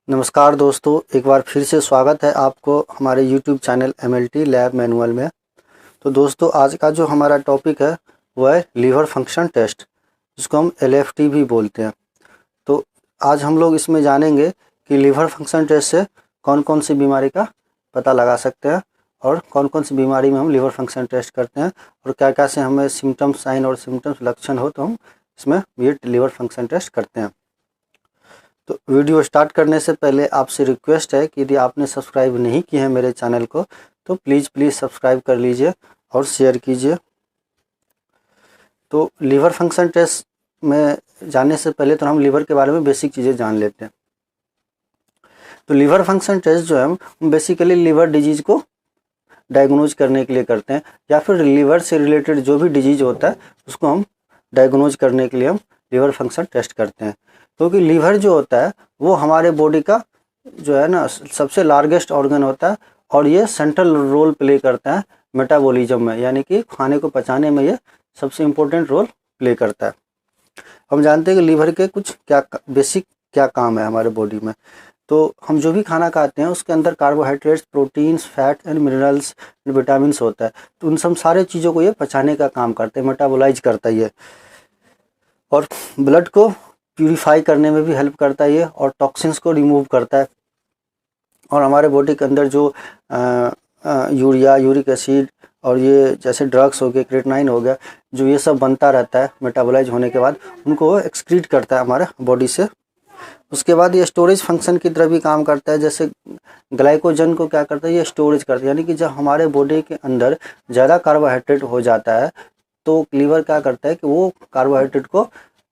नमस्कार दोस्तों, एक बार फिर से स्वागत है आपको हमारे YouTube channel MLT lab manual में। तो दोस्तों, आज का जो हमारा टॉपिक है वह है लीवर फंक्शन टेस्ट, जिसको हम LFT भी बोलते हैं। तो आज हम लोग इसमें जानेंगे कि लीवर फंक्शन टेस्ट से कौन कौन सी बीमारी का पता लगा सकते हैं और कौन कौन सी बीमारी में हम लीवर फंक्शन टेस्ट करते हैं और क्या क्या से हमें सिम्टम्स, साइन और सिम्टम्स लक्षण हो तो हम इसमें ये लीवर फंक्शन टेस्ट करते हैं। तो वीडियो स्टार्ट करने से पहले आपसे रिक्वेस्ट है कि यदि आपने सब्सक्राइब नहीं किया है मेरे चैनल को तो प्लीज़ सब्सक्राइब कर लीजिए और शेयर कीजिए। तो लीवर फंक्शन टेस्ट में जाने से पहले तो हम लीवर के बारे में बेसिक चीज़ें जान लेते हैं। तो लीवर फंक्शन टेस्ट जो है हम बेसिकली लीवर डिजीज़ को डायग्नोज करने के लिए करते हैं, या फिर लीवर से रिलेटेड जो भी डिजीज़ होता है उसको हम डायग्नोज करने के लिए हम लीवर फंक्शन टेस्ट करते हैं। क्योंकि लीवर जो होता है वो हमारे बॉडी का जो है ना सबसे लार्जेस्ट ऑर्गन होता है और ये सेंट्रल रोल प्ले करता है मेटाबॉलिज्म में, यानी कि खाने को पचाने में ये सबसे इम्पोर्टेंट रोल प्ले करता है। हम जानते हैं कि लीवर के कुछ बेसिक क्या काम है हमारे बॉडी में। तो हम जो भी खाना खाते हैं उसके अंदर carbohydrates, proteins, fat and minerals and vitamin होता है। तो उन सब सारे चीज़ों को ये पचाने का काम करते हैं, मेटाबोलाइज करता है ये, और ब्लड को प्यूरिफाई करने में भी हेल्प करता है ये, और टॉक्सिन्स को रिमूव करता है। और हमारे बॉडी के अंदर जो यूरिया, यूरिक एसिड और ये जैसे ड्रग्स हो गए, क्रेटिनाइन हो गया, जो ये सब बनता रहता है मेटाबोलाइज होने के बाद, उनको एक्सक्रीट करता है हमारे बॉडी से। उसके बाद ये स्टोरेज फंक्शन की तरह भी काम करता है। जैसे ग्लाइकोजन को क्या करता है, ये स्टोरेज करता है, यानी कि जब हमारे बॉडी के अंदर ज़्यादा कार्बोहाइड्रेट हो जाता है तो लीवर क्या करता है कि वो कार्बोहाइड्रेट को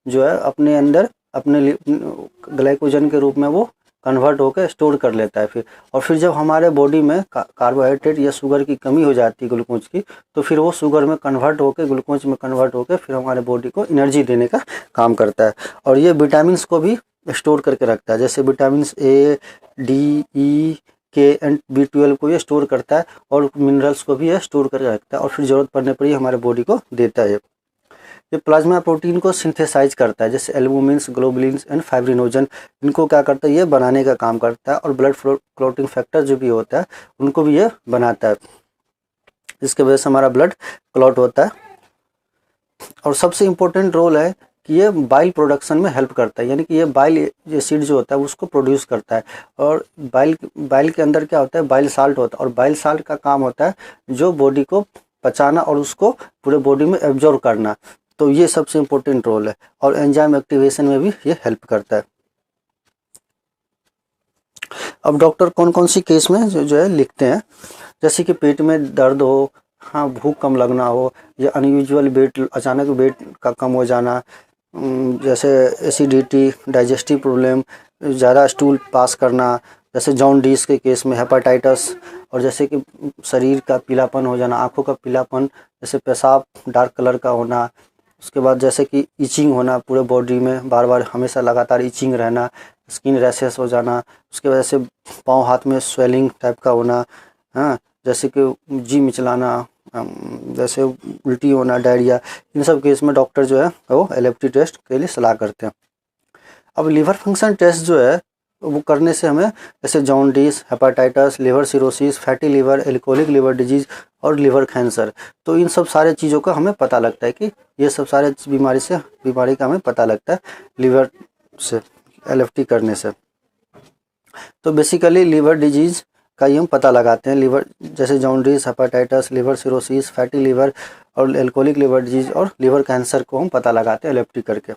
जो है अपने अंदर अपने ग्लाइकोजन के रूप में वो कन्वर्ट होकर स्टोर कर लेता है और फिर जब हमारे बॉडी में कार्बोहाइड्रेट या शुगर की कमी हो जाती है ग्लूकोज की, तो फिर वो शुगर में कन्वर्ट होकर, ग्लूकोज में कन्वर्ट होकर फिर हमारे बॉडी को एनर्जी देने का काम करता है। और ये विटामिन को भी स्टोर करके रखता है, जैसे vitamin A, D, E, K and B12 को ये स्टोर करता है, और मिनरल्स को भी ये स्टोर करके रखता है और फिर ज़रूरत पड़ने पर ही हमारे बॉडी को देता है। ये प्लाज्मा प्रोटीन को सिंथेसाइज करता है, जैसे एल्बुमिन्स, ग्लोबुलिन्स एंड फाइब्रिनोजन, इनको क्या करता है, ये बनाने का काम करता है। और ब्लड क्लॉटिंग फैक्टर जो भी होता है उनको भी ये बनाता है, जिसके वजह से हमारा ब्लड क्लॉट होता है। और सबसे इम्पोर्टेंट रोल है कि ये बाइल प्रोडक्शन में हेल्प करता है, यानी कि ये बाइल एसिड जो होता है उसको प्रोड्यूस करता है। और बाइल के अंदर क्या होता है, बाइल साल्ट होता है, और बाइल साल्ट का काम होता है जो बॉडी को पचाना और उसको पूरे बॉडी में एब्जॉर्ब करना। तो ये सबसे इम्पोर्टेंट रोल है, और एंजाइम एक्टिवेशन में भी ये हेल्प करता है। अब डॉक्टर कौन कौन सी केस में जो है लिखते हैं, जैसे कि पेट में दर्द हो, हाँ भूख कम लगना हो, या अनयूजुअल वेट, अचानक वेट का कम हो जाना, जैसे एसिडिटी, डाइजेस्टिव प्रॉब्लम, ज़्यादा स्टूल पास करना, जैसे जॉन्डिस के केस में हेपेटाइटिस, और जैसे कि शरीर का पीलापन हो जाना, आँखों का पीलापन, जैसे पेशाब डार्क कलर का होना। उसके बाद जैसे कि इचिंग होना पूरे बॉडी में, बार बार हमेशा लगातार इचिंग रहना, स्किन रैशेस हो जाना। उसके वजह से पाँव हाथ में स्वेलिंग टाइप का होना, हाँ, जैसे कि जी मिचलाना, जैसे उल्टी होना, डायरिया। इन सब केस में डॉक्टर जो है वो LFT टेस्ट के लिए सलाह करते हैं। अब लीवर फंक्शन टेस्ट जो है वो करने से हमें जैसे jaundice, hepatitis, liver cirrhosis, fatty liver, alcoholic liver disease और लिवर कैंसर, तो इन सब सारे चीज़ों का हमें पता लगता है कि ये सब सारे बीमारी का हमें पता लगता है लीवर से LFT करने से। तो बेसिकली लिवर डिजीज़ का ही हम पता लगाते हैं, लिवर जैसे jaundice, hepatitis, liver cirrhosis, fatty liver और एल्कोहलिक लिवर डिजीज़ और लिवर कैंसर को हम पता लगाते हैं LFT करके।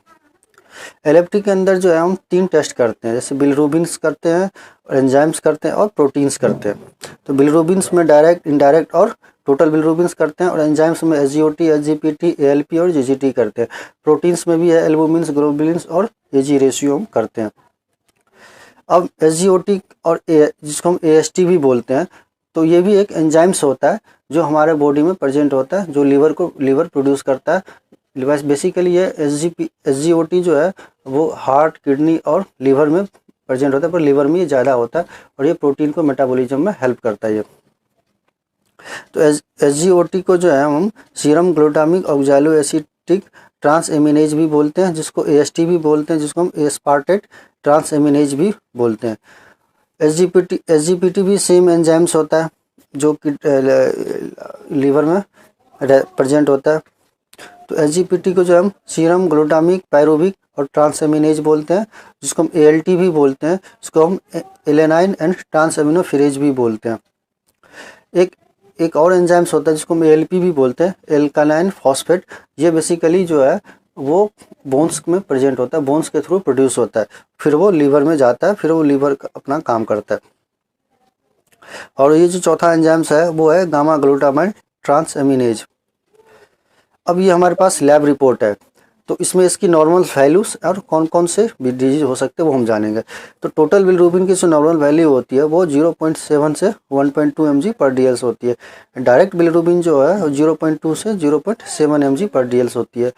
LFT के अंदर जो है हम 3 टेस्ट करते हैं, जैसे बिलिरुबिन्स करते हैं, एंजाइम्स करते हैं और प्रोटीन्स करते हैं। तो बिलिरुबिन्स में डायरेक्ट, इनडायरेक्ट और टोटल बिलिरुबिन्स करते हैं, और एंजाइम्स में SGOT, SGPT, ALP और GGT करते हैं। प्रोटीन्स में भी है एल्बुमिन्स, ग्लोबुलिन्स और AG रेशियो हम करते हैं। अब SGOT और जिसको हम AST भी बोलते हैं, तो ये भी एक एंजाइम्स होता है जो हमारे बॉडी में प्रेजेंट होता है, जो लीवर प्रोड्यूस करता है। बेसिकली ये SGOT जो है वो हार्ट, किडनी और लीवर में प्रेजेंट होता है, पर लीवर में ये ज़्यादा होता है, और ये प्रोटीन को मेटाबॉलिज्म में हेल्प करता है ये। तो SGOT को जो है हम सीरम ग्लूटामिक ऑक्सैलोएसिटिक ट्रांसएमिनेज भी बोलते हैं, जिसको AST भी बोलते हैं, जिसको हम एस्पार्टेट ट्रांसएमिनेज भी बोलते हैं। SGPT भी सेम एंजाइम्स होता है जो कि लीवर में प्रेजेंट होता है। तो SGPT को जो हम सीरम ग्लूटामिक पायरुविक और ट्रांसएमिनेज बोलते हैं, जिसको हम ALT भी बोलते हैं, जिसको हम एलेनाइन एंड ट्रांसएमिनोफिरेज भी बोलते हैं। एक और एंजाइम्स होता है जिसको हम ALP भी बोलते हैं, एल्कालाइन फॉस्फेट। ये बेसिकली जो है वो बोन्स में प्रेजेंट होता है, बोन्स के थ्रू प्रोड्यूस होता है, फिर वो लीवर में जाता है, फिर वो लीवर अपना काम करता है। और ये जो चौथा एंजाइम्स है वो है गामा ग्लूटामाइन ट्रांसएमिनेज। अब ये हमारे पास लैब रिपोर्ट है, तो इसमें इसकी नॉर्मल वैल्यूज और कौन कौन से डिजीज हो सकते हैं वो हम जानेंगे। तो टोटल बिलिरुबिन की जो नॉर्मल वैल्यू होती है वो 0.7 से 1.2 mg/dL होती है। डायरेक्ट बिलिरुबिन जो है 0.2 से 0.7 mg/dL होती है।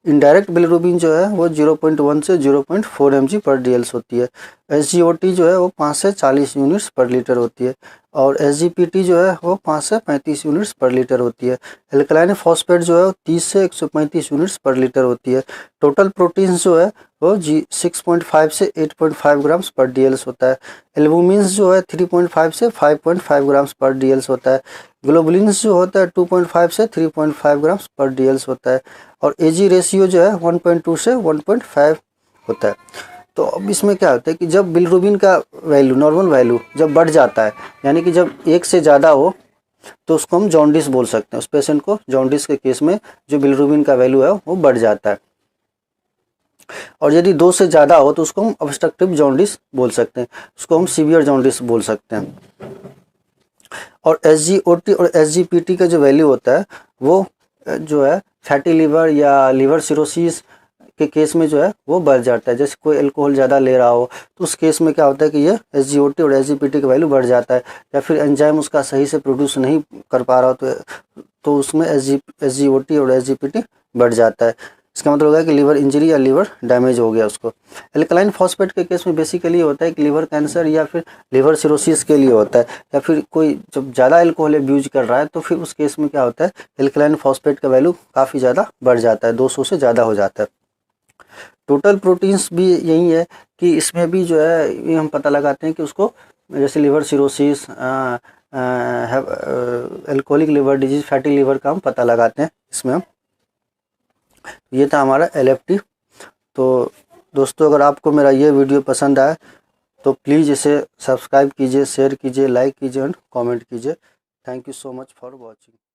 इनडायरेक्ट बिलिरुबिन जो है वो 0.1 से 0.4 mg/dL होती है। SGOT जो है वो 5 से 40 यूनिट्स पर लीटर होती है, और SGPT जो है वो 5 से 35 यूनिट्स पर लीटर होती है। एल्कलाइन फॉस्फेट जो है वो 30 से 135 यूनिट्स पर लीटर होती है। टोटल प्रोटीन्स जो है वो 6.5 से 8.5 ग्राम्स पर DL होता है। एल्बुमिन्स जो है 3.5 से 5.5 ग्राम्स पर DL होता है। ग्लोबुलिन्स जो होता है 2.5 से 3.5 ग्राम्स पर DL होता है। और AG रेशियो जो है 1.2 से 1.5 होता है। तो अब इसमें क्या होता है कि जब बिलिरुबिन का वैल्यू, नॉर्मल वैल्यू जब बढ़ जाता है, यानी कि जब 1 से ज़्यादा हो, तो उसको हम जॉन्डिस बोल सकते हैं। उस पेशेंट को जॉन्डिस के केस में जो बिलिरुबिन का वैल्यू है वो बढ़ जाता है। और यदि 2 से ज़्यादा हो तो उसको हम ऑब्स्ट्रक्टिव जॉन्डिस बोल सकते हैं, उसको हम सीवियर जॉन्डिस बोल सकते हैं। और SGOT और SGPT का जो वैल्यू होता है वो जो है फैटी लीवर या लीवर सिरोसिस के केस में जो है वो बढ़ जाता है। जैसे कोई अल्कोहल ज़्यादा ले रहा हो तो उस केस में क्या होता है कि ये SGOT और SGPT का वैल्यू बढ़ जाता है, या फिर एंजाइम उसका सही से प्रोड्यूस नहीं कर पा रहा हो तो उसमें SGOT और SGPT बढ़ जाता है। इसका मतलब होगा कि लीवर इंजरी या लीवर डैमेज हो गया उसको। एल्कलाइन फॉस्फेट के केस में बेसिकली होता है कि लीवर कैंसर या फिर लीवर सिरोसिस के लिए होता है, या फिर कोई जब ज़्यादा अल्कोहल अब्यूज कर रहा है तो फिर उस केस में क्या होता है, एल्कलाइन फॉस्फेट का वैल्यू काफ़ी ज़्यादा बढ़ जाता है, 200 से ज़्यादा हो जाता है। टोटल प्रोटीन्स भी यही है कि इसमें भी जो है ये हम पता लगाते हैं कि उसको जैसे liver cirrhosis, alcoholic liver disease, fatty liver का हम पता लगाते हैं इसमें हम। ये था हमारा LFT। तो दोस्तों अगर आपको मेरा ये वीडियो पसंद आए तो प्लीज़ इसे सब्सक्राइब कीजिए, शेयर कीजिए, लाइक कीजिए और कमेंट कीजिए। Thank you so much for watching.